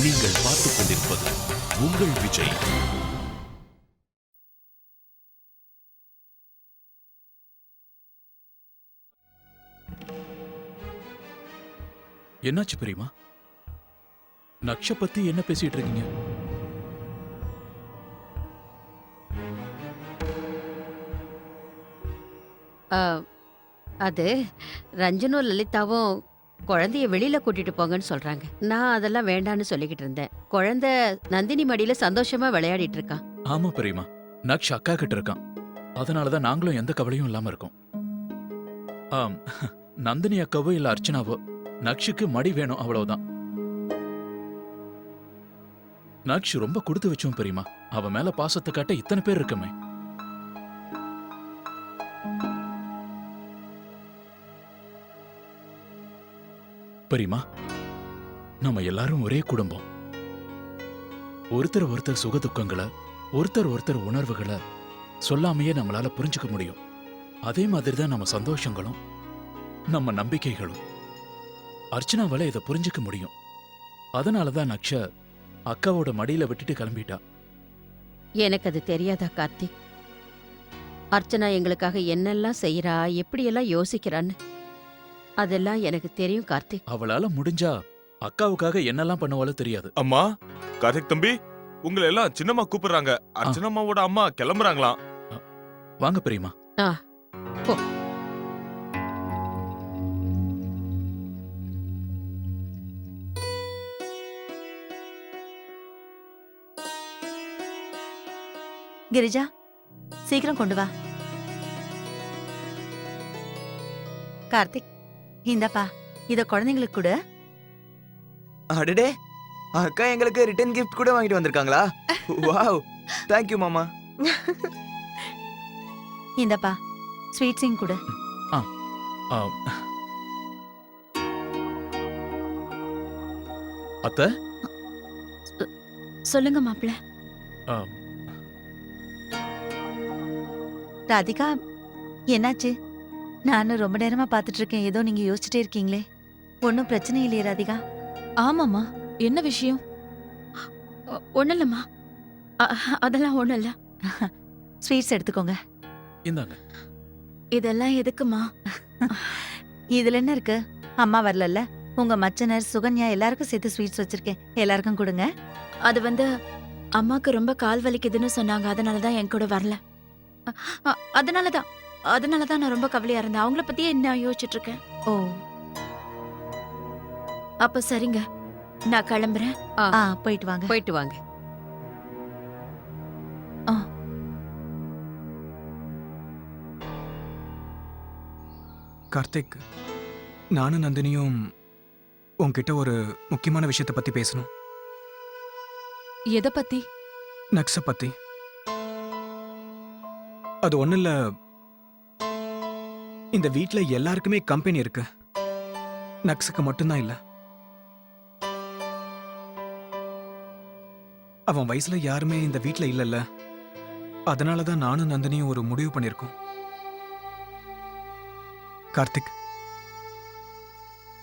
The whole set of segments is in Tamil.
நீங்கள் பார்த்துக் கொண்டிருப்பது உங்கள் விஜய். என்னாச்சு பெரியமா? நக்ஷ பத்தி என்ன பேசிட்டு இருக்கீங்க? அது ரஞ்சனும் லலிதாவும் குழந்தைய வெளியில கூட்டிட்டு போங்கன்னு சொல்றாங்க. நான் அதெல்லாம் வேண்டான்னு சொல்லிக்கிட்டு இருந்தேன். குழந்தை நந்தினி மடியில சந்தோஷமா விளையாடிட்டு இருக்கான். ஆமா பெரியமா, நக்ஷ் அக்கா கிட்ட இருக்கான். அதனாலதான் நாங்களும் எந்த கவலையும் இல்லாம இருக்கோம். நந்தினி அக்காவோ இல்ல அர்ச்சனாவோ நக்ஷுக்கு மடி வேணும், அவ்வளவுதான். நக்ஷ் ரொம்ப கொடுத்து வச்சோம் பெரியமா. அவ மேல பாசத்தை காட்ட இத்தனை பேர் இருக்கமே. பெரியமா, நம்ம எல்லாரும் ஒரே குடும்பம். ஒருத்தர் ஒருத்தர் சுக துக்கங்களை, ஒருத்தர் உணர்வுகளை சொல்லாமையே நம்மளால புரிஞ்சுக்க முடியும். அதே மாதிரிதான் நம்ம சந்தோஷங்களும் நம்ம நம்பிக்கைகளும். அர்ச்சனாவால இதை புரிஞ்சுக்க முடியும். அதனாலதான் நக்ஷ அக்காவோட மடியில விட்டுட்டு கிளம்பிட்டா. எனக்கு அது தெரியாதா கார்த்திக்? அர்ச்சனா எங்களுக்காக என்னெல்லாம் செய்யறா, எப்படியெல்லாம் யோசிக்கிறான்னு அதெல்லாம் எனக்கு தெரியும் கார்த்திக். அவளால முடிஞ்சா அக்காவுக்காக என்னெல்லாம் பண்ணுவாலும் தெரியாது. அம்மா, கார்த்திக் தம்பி, உங்களை எல்லாம் சின்னம்மா கூப்பிடுறாங்க. அர்ச்சனம்மாவோட அம்மா கிளம்புறாங்களாம். வாங்க பெரியமா. போ. கிரிஜா, சீக்கிரம் கொண்டு வா. கார்த்திக், இந்தப்பா, இத குழந்தைங்களுக்கு கூட. அடடே, அக்கா எங்களுக்கு ரிட்டர்ன் கிஃப்ட் கூட வாங்கிட்டு வந்திருக்காங்களா? வாவ், தேங்க் யூ மாமா. இந்தப்பா, ஸ்வீட்ஸையும் கூட. அத்தை, சொல்லுங்க மாப்பிள்ள. ராதிகா, என்னாச்சு? நானும் ரொம்ப நேரமா பாத்துட்டு இருக்கேன். ஏதோ நீங்க யோசிச்சுட்டே இருக்கீங்களே. ஒன்னும் பிரச்சனை இல்லையே ராதிகா? ஆமாமா, என்ன விஷயம்? ஒண்ணு இல்லம்மா, அதெல்லாம் ஒண்ணு இல்ல. ஸ்வீட்ஸ் எடுத்துக்கோங்க. இந்தாங்க. இதெல்லாம் எதுக்குமா? இதுல என்ன இருக்கு? அம்மா வரலல்ல, உங்க மச்சனர் சுகன்யா எல்லாருக்கும் சேர்த்து ஸ்வீட்ஸ் வச்சிருக்கேன். எல்லாருக்கும் கொடுங்க. அது அம்மாக்கு ரொம்ப கால் வலிக்குதுன்னு சொன்னாங்க. அதனாலதான் என் கூட வரல. அதனாலதான் நான் ரொம்ப கவலையா இருந்தேன். அவங்கள பத்தியே நான் யோசிச்சுட்டு இருக்கேன். ஓ, அப்ப சரிங்க, நான் கிளம்புறேன். போயிட்டு வாங்க. போயிட்டு வாங்க. கார்த்திக், நானும் நந்தினியும் உன்கிட்ட ஒரு முக்கியமான விஷயத்தை பத்தி பேசணும். எதை பத்தி? நக்ஸ பத்தி. அது ஒண்ணு இல்ல, இந்த வீட்ல எல்லாருக்குமே கம்பெனி இருக்கு, நக்ஸுக்கு மட்டும்தான் இல்ல. அவன் வயசுல யாருமே இந்த வீட்ல இல்லல்ல. அதனாலதான் நானும் நந்தினியும் ஒரு முடிவு பண்ணிருக்கோம். கார்த்திக்,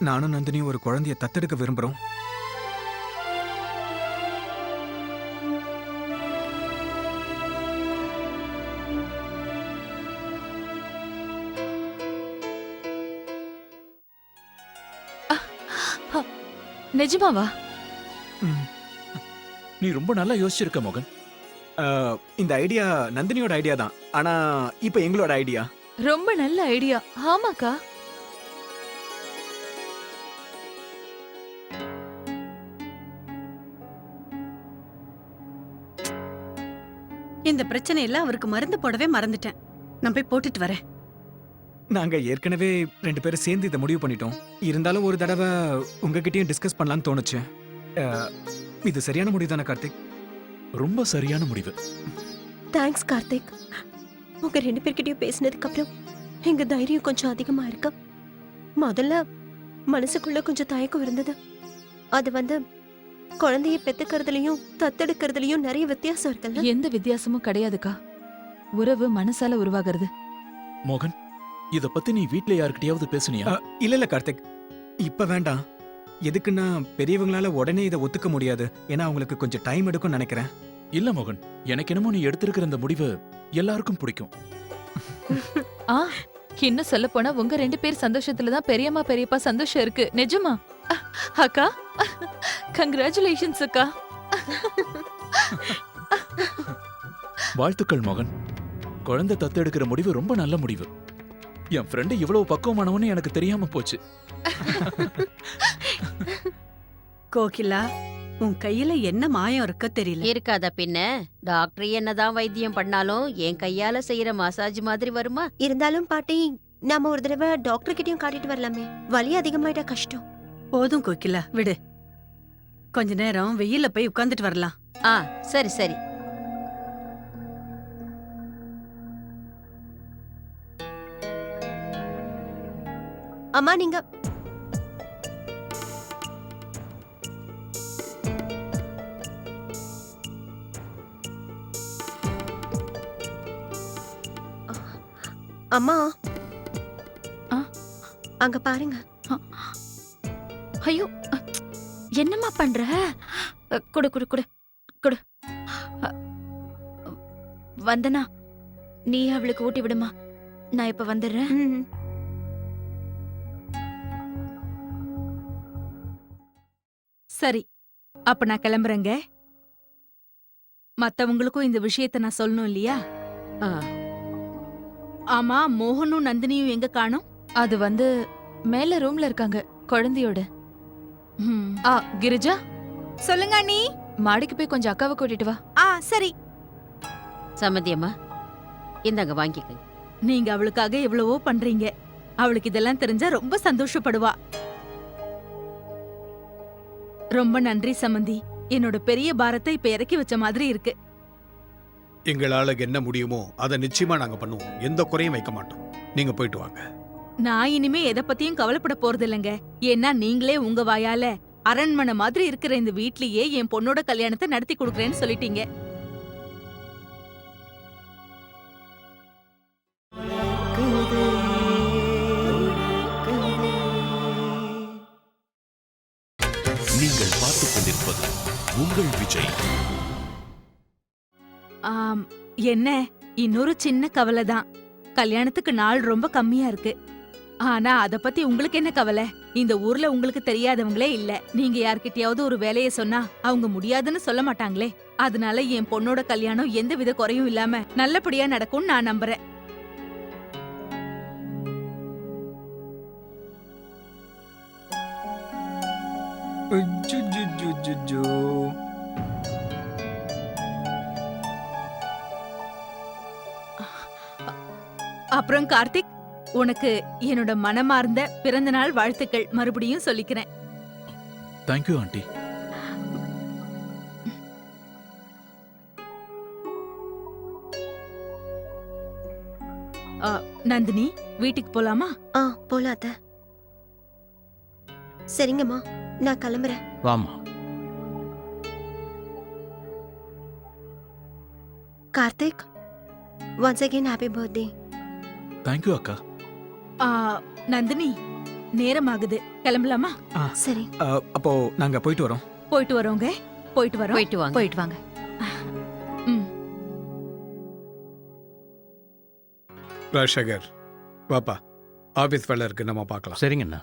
நானும் நந்தினியும் ஒரு குழந்தைய தத்தெடுக்க விரும்புறோம். நிஜமாவா? நீ ரொம்ப நல்லா யோசிச்சிருக்க மோகன். இந்த ஐடியா நந்தினியோட ஐடியா தான், ஆனா இப்ப எங்களோட ஐடியா. ரொம்ப நல்ல ஐடியா. ஆமாக்கா. இந்த பிரச்சனையில அவருக்கு மருந்து போடவே மறந்துட்டேன். நான் போய் போட்டுட்டு வரேன். நாங்க ஏற்கனவே 2 பேரும் சேர்ந்து இதை முடிவு பண்ணிட்டோம். இருந்தாலும் ஒரு தடவை உங்ககிட்டயும் டிஸ்கஸ் பண்ணலாம்னு தோணுச்சு. இது சரியான முடிவு தானே கார்த்திக்? ரொம்ப சரியான முடிவு. தேங்க்ஸ் கார்த்திக். உங்க 2 பேர்கிட்டயும் பேசினதுக்கு அப்புறம் எங்க தைரியம் கொஞ்சம் அதிகமா இருக்கு. முதல்ல மனசுக்குள்ள கொஞ்சம் தயக்கம் இருந்தது. அது குழந்தைய பெத்துக்கிறதுலயும் தத்தெடுக்கிறதுலயும் நிறைய வித்தியாசம் இருக்குல்ல. எந்த வித்தியாசமும் கிடையாதுக்கா. உறவு மனசால உருவாகிறது. மோகன், இத பத்தி நீ வீட்ல யார்கிட்டயாவது பேசுனியா? இல்ல கார்த்திக், இப்ப வேண்டாம். எதுக்குன்னா பெரியவங்களால உடனே இதை ஒத்துக்க முடியாது. ஏன்னா அவங்களுக்கு கொஞ்சம் டைம் எடுக்கும்னு நினைக்கிறேன். இல்ல மோகன், எனக்கு என்னமோ நீ எடுத்திருக்கிற இந்த முடிவு எல்லாருக்கும் பிடிக்கும். ஆ இன்னும் சொல்ல போனா உங்க 2 பேர் சந்தோஷத்துல தான் பெரியம்மா பெரியப்பா சந்தோஷம் இருக்கு. நிஜமா? அக்கா கங்க்ராச்சுலேஷன்ஸ் அக்கா. வாழ்த்துக்கள் மோகன். குழந்தை தத்தெடுக்கிற முடிவு ரொம்ப நல்ல முடிவு. என் ஃப்ரெண்டு இவ்வளவு பக்குவமானவன்னு எனக்கு தெரியாம போச்சு. கோகிலா, உன் கையில என்ன மாயம் இருக்க தெரியல. இருக்காதா பின்ன? டாக்டர் என்னதான் வைத்தியம் பண்ணாலும் என் கையால செய்யற மசாஜ் மாதிரி வருமா? இருந்தாலும் பாட்டி, நாம ஒரு தடவை டாக்டர் கிட்டயும் காட்டிட்டு வரலாமே. வலி அதிகமாயிட்டா கஷ்டம். போதும் கோகிலா, விடு. கொஞ்ச நேரம் வெயில்ல போய் உட்கார்ந்துட்டு வரலாம். ஆ சரி சரி. அம்மா நீங்க அம்மா ஆ? அங்க பாருங்க. ஐயோ என்னம்மா பண்ற? குடு குடு குடு குடு. அ, வந்தனா நீ அவளுக்கு ஊட்டி விடுமா. நான் இப்ப வந்துடுறேன். ம். சரி, அப்ப நான் கிளம்புறேங்க. மத்தவங்களுக்கும் இந்த விஷயத்த நான் சொல்லணும் இல்லையா? ஆ, ஆமா, மோகனும் நந்தினியும் எங்க காணோம்? அது வந்து மேல ரூம்ல இருக்காங்க குழந்தையோட. ம். ஆ கிரிஜா, சொல்லுங்க அண்ணி. மாடிக்கு போய் கொஞ்சம் அக்காவை கூட்டிட்டு வா. ஆ சரி. சம்மந்தி அம்மா, இந்தாங்க வாங்கிக்கங்க. நீங்க அவளுக்காக எவ்வளவோ பண்றீங்க. அவளுக்கு இதெல்லாம் தெரிஞ்சா ரொம்ப சந்தோஷப்படுவா. ரொம்ப நன்றி சமந்தி. என்னோட பெரிய பாரத்தை இப்ப இறக்கி வச்ச மாதிரி இருக்கு. எங்களால என்ன முடியுமோ அதை நிச்சயமா நாங்க பண்ணுவோம். எந்த குறையும் வைக்க மாட்டோம். நீங்க போயிட்டு வாங்க. நான் இனிமே எதை பத்தியும் கவலைப்பட போறது இல்லைங்க. ஏன்னா நீங்களே உங்க வாயால அரண்மனை மாதிரி இருக்கிற இந்த வீட்லயே என் பொண்ணோட கல்யாணத்தை நடத்தி கொடுக்கறேன்னு சொல்லிட்டீங்க. நீங்கள் பார்த்துக் கொண்டிருப்பது உங்கள் விஜய். ஆம், என்ன இன்னொரு சின்ன கவலை தான். கல்யாணத்துக்கு நாள் ரொம்ப கம்மியா இருக்கு. ஆனா அத பத்தி உங்களுக்கு என்ன கவலை? இந்த ஊர்ல உங்களுக்கு தெரியாதவங்களே இல்ல. நீங்க யார்கிட்டயாவது ஒரு வேலைய சொன்னா அவங்க முடியாதுன்னு சொல்ல மாட்டாங்களே. அதனால என் பொண்ணோட கல்யாணம் எந்தவித குறையும் இல்லாம நல்லபடியா நடக்கும்னு நான் நம்புறேன். அஜ்ஜுஜுஜுஜுஜு. அப்புறம் கார்த்திக், உனக்கு என்னோட மனமார்ந்த பிறந்த நாள் வாழ்த்துக்கள் மறுபடியும் சொல்லிக்கிறேன். Thank you aunty. நந்தினி, வீட்டுக்கு போலாமா? ஆ போலாம் அத்தை. சரிங்கம்மா, நான் கிளம்புறேன். வாமா. Karthik, once again happy birthday. Thank you அக்கா. ஆ, நந்தினி, நேரமாகுது, கிளம்பலாமா? சரி. அப்போ நாங்க போயிட்டு வரோம். போயிட்டு வரோங்க. போயிட்டு வரோம். போயிட்டு வாங்க. போயிட்டு வாங்க. ம். ராஜசேகர், வாப்பா. ஆபீஸ் வேலை இருக்கு, நம்ம பார்க்கலாம். சரிங்கண்ணா.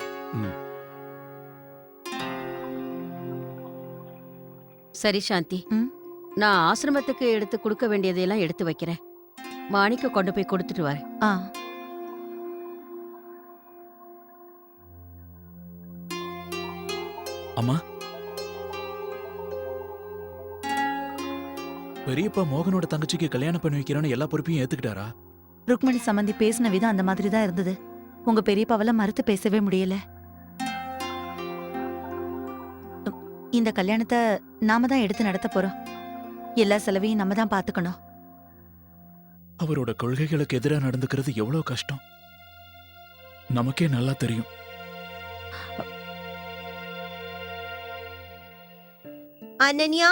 சரி சாந்தி, ம். நான் ஆசிரமத்துக்கு எடுத்து கொடுக்க வேண்டியதையெல்லாம் எடுத்து வைக்கிறேன். மாணிக்க கொண்டு போய் கொடுத்துட்டு வரேன். ஆ அம்மா, பெரியப்பா மோகனோட தங்கச்சிக்கு கல்யாணம் பண்ணி வைக்கிறேன்னு எல்லா பொறுப்பையும் ஏத்துக்கிட்டாரா? ருக்மணி சம்பந்தி பேசின விதம் அந்த மாதிரி தான் இருந்தது. உங்க பெரியப்பாவால மறுத்து பேசவே முடியல. இந்த கல்யாணத்தை நாம தான் எடுத்து நடத்த போறோம். எல்லா செலவையும் நம்ம தான் பாத்துக்கணும். அவரோட கொள்கைகளுக்கு எதிரா நடந்துக்கிறது எவ்வளவு கஷ்டம் நமக்கே நல்லா தெரியும். அனன்யா,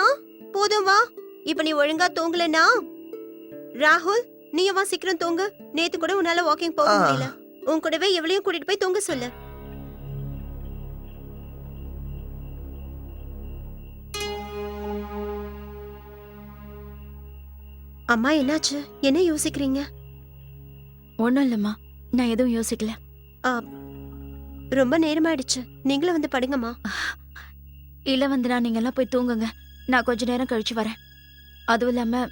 போதும் வா. இப்ப நீ ஒழுங்கா தூங்கலனா ராகுல், நீ வா சீக்கிரம் தூங்கு. நேத்து கூட உன்னால வாக்கிங் போக முடியல. உன் கூடவே எவ்வளையும் கூட்டிட்டு போய் தூங்க சொல்லு. அம்மா என்னாச்சு? என்ன யோசிக்கிறீங்க? ஒண்ணும் இல்லம்மா, நான் எதுவும் யோசிக்கல. ரொம்ப நேரமாயிடுச்சு, நீங்களும் வந்து படுங்கம்மா. இல்ல வந்தனா, நீங்க எல்லாம் போய் தூங்குங்க. நான் கொஞ்ச நேரம் கழிச்சு வரேன். அதுவும் இல்லாம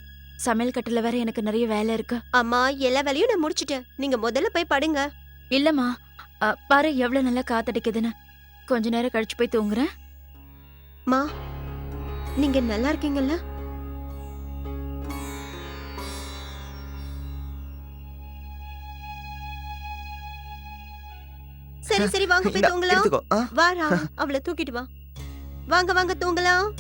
சமையல் கட்டுல வேற எனக்கு நிறைய வேலை இருக்கு. அம்மா, எல்லா வேலையும் நான் முடிச்சிட்டேன், நீங்க முதல்ல போய் படுங்க. இல்லம்மா, பாரு எவ்வளவு நல்லா காத்தடிக்குதுன்னு. கொஞ்ச நேரம் கழிச்சு போய் தூங்குறேன். மா, நீங்க நல்லா இருக்கீங்கல்ல? சரி சரி, வாங்க போய் இந்தா, தூங்கலாம். எடுத்துக்கோ. ஆ? வா ராம், அவளை தூக்கிட்டு வா. வாங்க வாங்க தூங்கலாம்.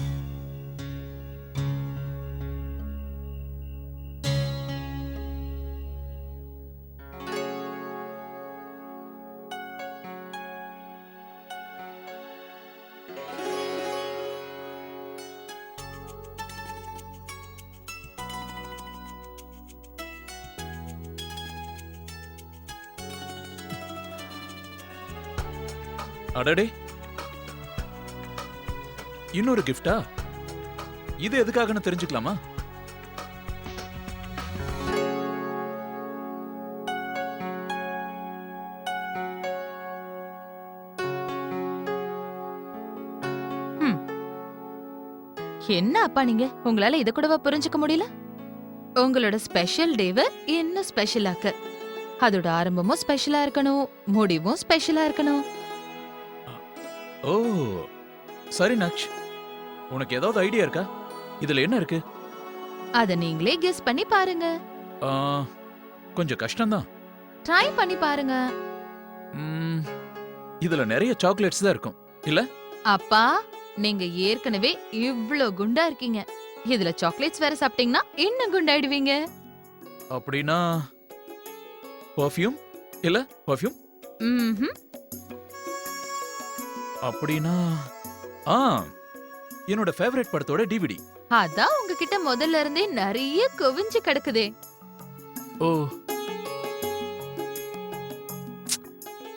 அடடே, இன்னொரு கிஃப்டா? இது எதுக்காகன்னு தெரிஞ்சுக்கலாமா? என்ன அப்பா நீங்க, உங்களால இத கூடவா புரிஞ்சுக்க முடியல? உங்களோட ஸ்பெஷல் டேவை இன்னும் ஸ்பெஷல் ஆக்க. அதோட ஆரம்பமும் ஸ்பெஷலா இருக்கணும், முடிவும் ஸ்பெஷலா இருக்கணும். ஓ சரி நக்ஷ், உனக்கு ஏதாவது ஐடியா இருக்கா? இதுல என்ன இருக்கு? அத நீங்களே கெஸ் பண்ணி பாருங்க. ஆ, கொஞ்சம் கஷ்டம்தான். ட்ரை பண்ணி பாருங்க. ம், இதுல நிறைய சாக்லேட்ஸ் தான் இருக்கும் இல்ல? அப்பா, நீங்க ஏற்கனவே இவ்ளோ குண்டா இருக்கீங்க. இதுல சாக்லேட்ஸ் வேற சாப்பிட்டீங்கன்னா இன்னும் குண்டாயிடுவீங்க. அப்படின்னா பர்ஃப்யூம் இல்ல? பர்ஃப்யூம் ம்ஹும். அப்படின்னா ஆ, என்னோட ஃபேவரட் படத்தோட டிவிடி. அதான் உங்ககிட்ட முதல்ல இருந்தே நிறைய குவிஞ்சு கிடக்குதே. ஓ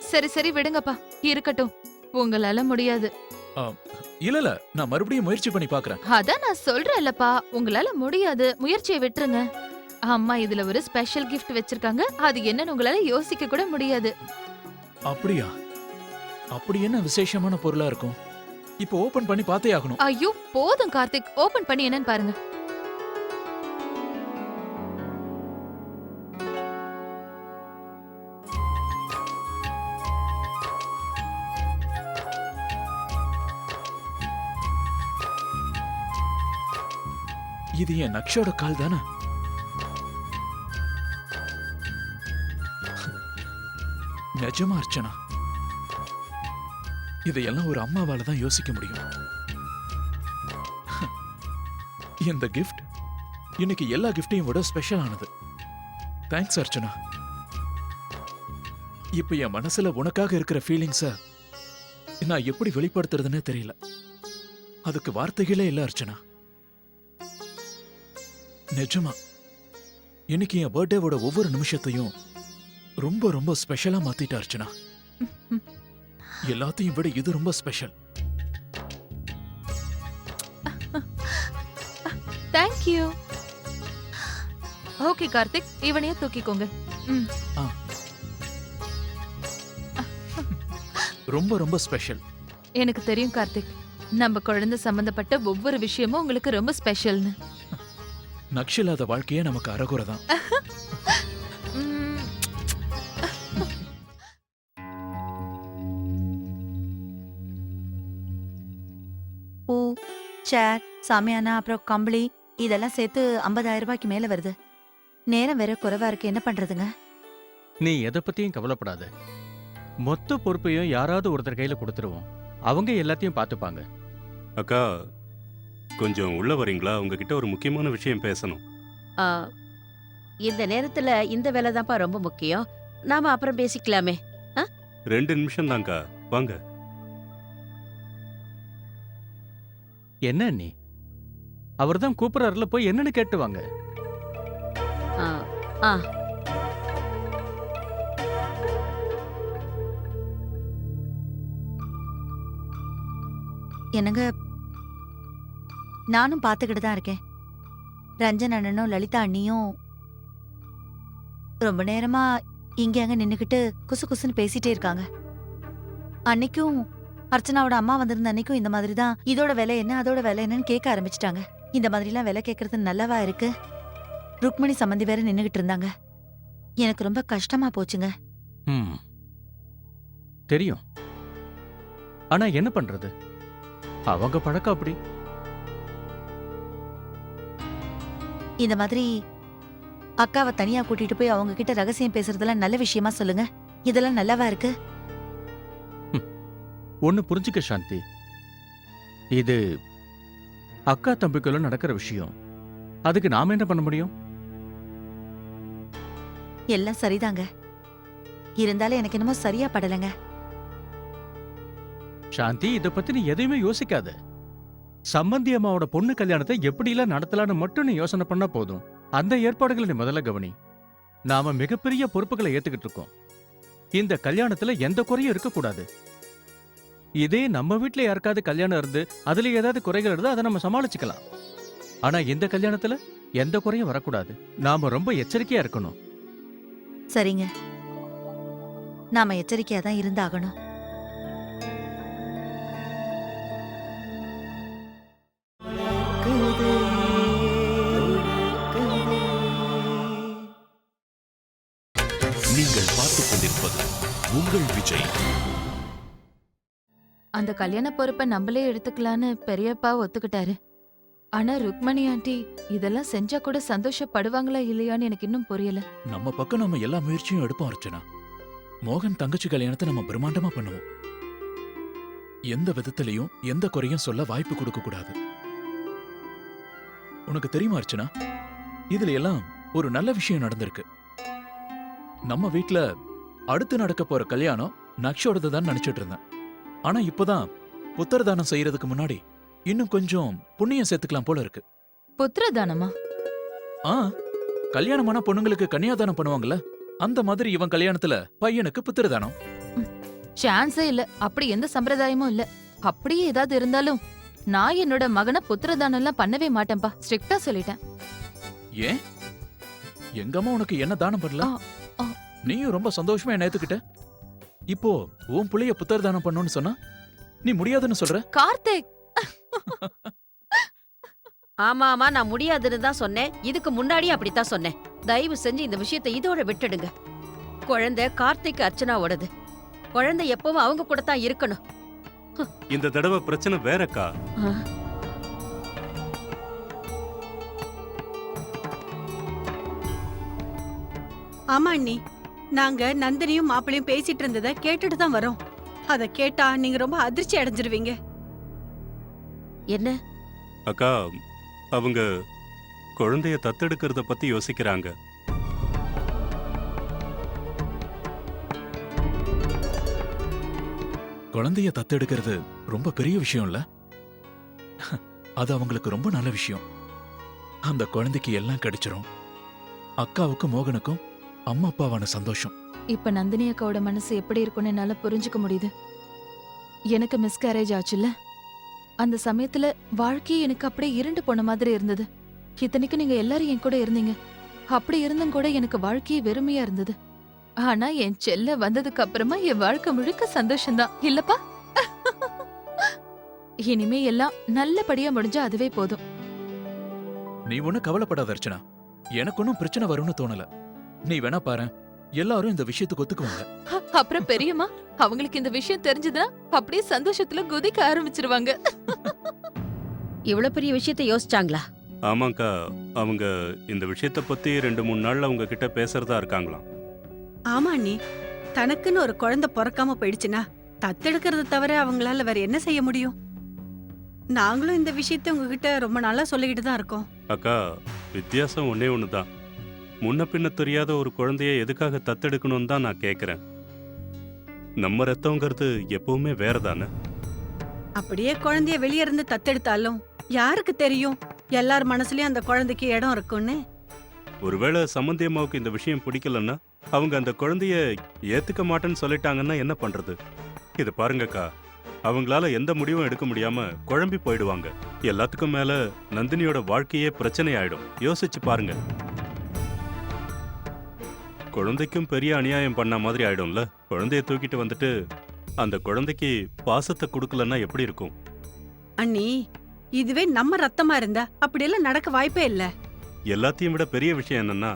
சரி சரி விடுங்கப்பா, இருக்கட்டும். உங்களால முடியாது. இல்ல இல்ல, நான் மறுபடியும் முயற்சி பண்ணி பார்க்கறேன். அதான் நான் சொல்றேன்லப்பா, உங்களால முடியாது. முயற்சியை விட்டுருங்க. அம்மா இதுல ஒரு ஸ்பெஷல் கிஃப்ட் வச்சிருக்காங்க. அது என்னன்னு உங்களால யோசிக்க கூட முடியாது. அப்படியா? அப்படி என்ன விசேஷமான பொருளா இருக்கும்? இப்போ ஓபன் பண்ணி பார்த்தே ஆகணும். ஐயோ போதும் கார்த்திக், ஓபன் பண்ணி என்னன்னு பாருங்க. இது என் நக்ஷோட கால் தானே? நிஜமா அர்ச்சனா, இதையெல்லாம் ஒரு அம்மாவால தான் யோசிக்க முடியும். இந்த கிஃப்ட் இன்னைக்கு எல்லா கிஃப்டையும் விட ஸ்பெஷல் ஆனது. தேங்க்ஸ் அர்ச்சனா. இப்ப என் மனசுல உனக்காக இருக்கிற ஃபீலிங்ஸ நான் எப்படி வெளிப்படுத்துறதுன்னே தெரியல. அதுக்கு வார்த்தைகளே இல்ல அர்ச்சனா. நிஜமா இன்னைக்கு என் பர்த்டேவோட ஒவ்வொரு நிமிஷத்தையும் ரொம்ப ரொம்ப ஸ்பெஷலா மாத்திட்ட அர்ச்சனா. எல்லாத்தையும் விட இது ரொம்ப special. Thank you. Okay Karthik, இவனையே தூக்கிக்கோங்க. ரொம்ப ரொம்ப ஸ்பெஷல். எனக்கு தெரியும் கார்த்திக், நம்ம குழந்தை சம்பந்தப்பட்ட ஒவ்வொரு விஷயமும் உங்களுக்கு ரொம்ப ஸ்பெஷல்னு. நக்ஷில்லாத வாழ்க்கையே நமக்கு அறகுறை தான். பூ, சேர், சாமியானா, அப்புறம் கம்பளி இதெல்லாம் சேர்த்து 50,000 ரூபாய்க்கு மேல வருது. நேரம் வேற குறைவா இருக்கு, என்ன பண்றதுங்க? நீ எதை பத்தியும் கவலைப்படாத. மொத்த பொறுப்பையும் யாராவது ஒருத்தர் கையில கொடுத்துருவோம். அவங்க எல்லாத்தையும் பார்த்துப்பாங்க. அக்கா, கொஞ்சம் உள்ள வரீங்களா? உங்ககிட்ட ஒரு முக்கியமான விஷயம் பேசணும். இந்த நேரத்துல இந்த வேலை தான்ப்பா ரொம்ப முக்கியம். நாம அப்புறம் பேசிக்கலாமே. 2 நிமிஷம் தான்க்கா, வாங்க. என்ன நீ? அவர் தான் கூப்பிடறாருல, போய் என்னன்னு கேட்டு வாங்க. ஆ, ஆ. என்னங்க, நானும் பாத்துக்கிட்டு தான் இருக்கேன். ரஞ்சன் அண்ணனும் லலிதா அண்ணியும் ரொம்ப நேரமா இங்க அங்க நின்னுக்கிட்டு குசு குசுன்னு பேசிட்டே இருக்காங்க. அன்னைக்கும் அர்ச்சனாவோட அம்மா வந்திருந்த அன்னைக்கும் இந்த மாதிரி தான் இதோட விலை என்ன அதோட விலை என்னன்னு கேட்க ஆரம்பிச்சிட்டாங்க. இந்த மாதிரிலாம் விலை கேட்கறது நல்லவா இருக்கு? ருக்மணி சம்பந்தி வேற நின்னுகிட்டு இருந்தாங்க. எனக்கு ரொம்ப கஷ்டமா போச்சுங்க. ம் தெரியும். ஆனா என்ன பண்றது, அவங்க பழக்கம் அப்படி. இந்த மாதிரி அக்காவை தனியா கூட்டிட்டு போய் அவங்க கிட்ட ரகசியம் பேசுறதெல்லாம் நல்ல விஷயமா சொல்லுங்க. இதெல்லாம் நல்லவா இருக்கு? ஒன்னு புரிஞ்சுக்க சாந்தி, இது அக்கா தம்பிக்குள்ள நடக்கிற விஷயம். அதுக்கு நாம என்ன பண்ண முடியும்? எல்லாம் சரிதாங்க. இருந்தாலும் எனக்கு என்னமோ சரியா படலைங்க. சாந்தி, இத பத்தி நீ எதையுமே யோசிக்காத. சம்பந்தி அம்மாவோட பொண்ணு கல்யாணத்தை எப்படிலாம் நடத்தலான்னு மட்டும் நீ யோசனை பண்ணா போதும். அந்த ஏற்பாடுகளை நீ முதல்ல கவனி. நாம மிகப்பெரிய பொறுப்புகளை ஏத்துக்கிட்டு இருக்கோம். இந்த கல்யாணத்துல எந்த குறையும் இருக்கக்கூடாது. இதே நம்ம வீட்டுல யாருக்காவது கல்யாணம் இருந்து அதுல ஏதாவது குறைகள் இருந்தா அதை நம்ம சமாளிச்சுக்கலாம். ஆனா இந்த கல்யாணத்துல எந்த குறையும் வரக்கூடாது. நாம ரொம்ப எச்சரிக்கையா இருக்கணும். சரிங்க, நாம எச்சரிக்கையா தான் இருந்தாகணும். நீங்கள் பார்த்துக் கொண்டிருப்பது உங்கள் விஜய். அந்த கல்யாண பொறுப்பை நம்மளே எடுத்துக்கலான்னு பெரியப்பா ஒத்துக்கிட்டாரு. ஆனா ருக்மணி ஆண்டி இதெல்லாம் செஞ்சா கூட சந்தோஷப்படுவாங்களா இல்லையான்னு எனக்கு இன்னும் புரியல. நம்ம பக்கம் நம்ம எல்லா முயற்சியும் எடுப்போம் அர்ச்சனா. மோகன் தங்கச்சி கல்யாணத்தை நம்ம பிரம்மாண்டமா பண்ணுவோம். எந்த விதத்திலையும் எந்த குறையும் சொல்ல வாய்ப்பு கொடுக்க கூடாது. உனக்கு தெரியுமா அர்ச்சனா, இதுல எல்லாம் ஒரு நல்ல விஷயம் நடந்திருக்கு. நம்ம வீட்ல அடுத்து நடக்க போற கல்யாணம் நக்ஷோடது தான் நினைச்சிட்டு இருந்தேன். ஆனா இப்பதான் புத்திரதானம் செய்யறதுக்கு முன்னாடி இன்னும் கொஞ்சம் புண்ணியம் சேர்த்துக்கலாம் போல இருக்கு. புத்திரதானமா? ஆ, கல்யாணமான பொண்ணுங்களுக்கு கன்னியாதானம் பண்ணுவாங்கல்ல, அந்த மாதிரி இவன் கல்யாணத்துல பையனுக்கு புத்திரதானம். சான்ஸே இல்ல. அப்படி எந்த சம்பிரதாயமும் இல்ல. அப்படியே ஏதாவது இருந்தாலும் நான் என்னோட மகனை புத்திரதானம் எல்லாம் பண்ணவே மாட்டேன்பா. ஸ்ட்ரிக்டா சொல்லிட்டேன். ஏன்? எங்க அம்மா உனக்கு என்ன தானம் பண்ணல? நீயும் ரொம்ப சந்தோஷமா என்ன ஏத்துக்கிட்ட. இப்போ உன் புள்ளைய புத்திரதானம் பண்ணணும்னு சொன்னா நீ முடியாதுன்னு சொல்ற. கார்த்திக், ஆமா ஆமா, நான் முடியாதுன்னு தான் சொன்னேன். இதுக்கு முன்னாடி அப்படித்தான் சொன்னேன். தயவு செஞ்சு இந்த விஷயத்தை இதோட விட்டுடுங்க. குழந்தை கார்த்திக் அர்ச்சனாவோடது. குழந்தை எப்பவும் அவங்க கூட தான் இருக்கணும். இந்த தடவை பிரச்சனை வேறக்கா. ஆமா அண்ணி, நாங்க நந்தினியும் மாப்பிளையும் பேசிட்டு இருந்ததை கேட்டுட்டு தான் வரோம். அத கேட்டா நீங்க ரொம்ப அதிர்ச்சி அடைஞ்சிருவீங்க. என்ன? அக்கா, அவங்க குழந்தைய தத்தெடுக்கிறத பத்தி யோசிக்கிறாங்க. குழந்தைய தத்தெடுக்கிறது ரொம்ப பெரிய விஷயம் இல்ல? அது அவங்களுக்கு ரொம்ப நல்ல விஷயம். அந்த குழந்தைக்கு எல்லாம் கிடைச்சிரும். அக்காவுக்கும் மோகனுக்கும் அம்மா அப்பாவான சந்தோஷம். இப்ப நந்தினி அக்காவோட மனசு எப்படி இருக்கும்னு என்னால புரிஞ்சுக்க முடியுது. எனக்கு மிஸ்கேரேஜ் ஆச்சுல்ல, அந்த சமயத்துல வாழ்க்கையே எனக்கு அப்படியே இருண்டு போன மாதிரி இருந்தது. இத்தனைக்கும் நீங்க எல்லாரும் என் கூட இருந்தீங்க. அப்படி இருந்தும் கூட எனக்கு வாழ்க்கையே வெறுமையா இருந்தது. ஆனா என் செல்ல வந்ததுக்கு அப்புறமா என் வாழ்க்கை முழுக்க சந்தோஷம்தான் இல்லப்பா. இனிமே எல்லாம் நல்லபடியா முடிஞ்சா அதுவே போதும். நீ ஒன்னும் கவலைப்படாத அர்ச்சனா. எனக்கு ஒன்னும் பிரச்சனை வரும்னு தோணல. நீ வேணா பாரு, எல்லாரும் இந்த விஷயத்துக்கு ஒத்துக்குவாங்க. அப்புறம் பெரியம்மா, அவங்களுக்கு இந்த விஷயம் தெரிஞ்சதுன்னா அப்படியே சந்தோஷத்துல குதிக்க ஆரம்பிச்சிருவாங்க. இவ்வளவு பெரிய விஷயத்தை யோசிச்சாங்களா? ஆமாக்கா, அவங்க இந்த விஷயத்த பத்தி 2-3 நாள்ல அவங்க கிட்ட பேசுறதா இருக்காங்களாம். ஆமா அண்ணி, தனக்குன்னு ஒரு குழந்தை பிறக்காம போயிடுச்சுன்னா தத்தெடுக்கிறத தவிர அவங்களால வேற என்ன செய்ய முடியும்? நாங்களும் இந்த விஷயத்த உங்ககிட்ட ரொம்ப நாளா சொல்லிக்கிட்டு தான் இருக்கோம். அக்கா, வித்தியாசம் ஒன்னே ஒண்ணுதான். முன்ன பின்ன தெரியாத ஒரு குழந்தைய எதுக்காக தத்தெடுக்கணும்னு தான் நான் கேக்குறேன். நம்ம ரத்தங்கிறது எப்பவுமே வேறதானே. அப்படியே குழந்தைய வெளியே இருந்து தத்தெடுத்தாலும் யாருக்கு தெரியும் எல்லார் மனசுலயும் அந்த குழந்தைக்கு இடம் இருக்கும்னு? ஒருவேளை சம்பந்தி அம்மாவுக்கு இந்த விஷயம் பிடிக்கலன்னா, அவங்க அந்த குழந்தைய ஏத்துக்க மாட்டேன்னு சொல்லிட்டாங்கன்னா என்ன பண்றது? இது பாருங்கக்கா, அவங்களால எந்த முடிவும் எடுக்க முடியாம குழம்பி போயிடுவாங்க. எல்லாத்துக்கும் மேல நந்தினியோட வாழ்க்கையே பிரச்சனை ஆயிடும். யோசிச்சு பாருங்க. குழந்தைக்கும் பெரிய அநியாயம் பண்ண மாதிரி ஆயிடும்ல. குழந்தைய தூக்கிட்டு வந்துட்டு அந்த குழந்தைக்கு பாசத்தை கொடுக்கலன்னா எப்படி இருக்கும்? அண்ணி, இதுவே நம்ம ரத்தமா இருந்தா அப்படியெல்லாம் நடக்க வாய்ப்பே இல்ல. எல்லாத்தையும் விட பெரிய விஷயம் என்னன்னா,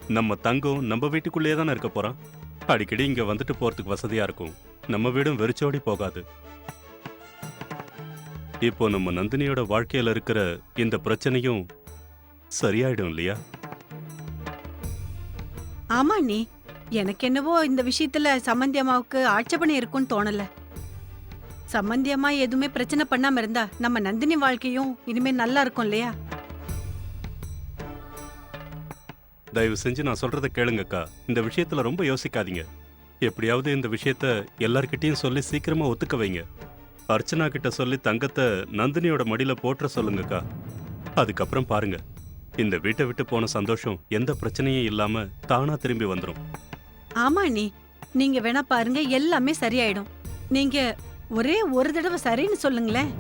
நம்ம தங்கம் நம்ம வீட்டுக்குள்ளேயே தானே இருக்க போறான். அடிக்கடி இங்க வந்துட்டு போறதுக்கு வசதியா இருக்கும். நம்ம வீடும் வெறிச்சோடி போகாது. இப்போ நம்ம நந்தினியோட வாழ்க்கையில இருக்கிற இந்த பிரச்சனையும் சரியாயிடும் இல்லையா? ஆமா அண்ணி, எனக்கு என்னவோ இந்த விஷயத்துல சம்மந்தி அம்மாவுக்கு ஆட்சேபனை இருக்கும்னு தோணல. சம்மந்தி அம்மா எதுவுமே பிரச்சனை பண்ணாம இருந்தா நம்ம நந்தினி வாழ்க்கையும் இனிமே நல்லா இருக்கும் இல்லையா? தயவு செஞ்சு நான் சொல்றத கேளுங்கக்கா. இந்த விஷயத்துல ரொம்ப யோசிக்காதீங்க. எப்படியாவது இந்த விஷயத்த எல்லார்கிட்டயும் சொல்லி சீக்கிரமா ஒத்துக்க வைங்க. அர்ச்சனா கிட்ட சொல்லி தங்கத்தை நந்தினியோட மடியில போற்ற சொல்லுங்கக்கா. அதுக்கப்புறம் பாருங்க, இந்த வீட்டை விட்டு போன சந்தோஷம் எந்த பிரச்சனையும் இல்லாம தானா திரும்பி வந்துடும். ஆமா அண்ணி, நீங்க வேணா பாருங்க, எல்லாமே சரியாயிடும். நீங்க ஒரே ஒரு தடவை சரின்னு சொல்லுங்களேன்.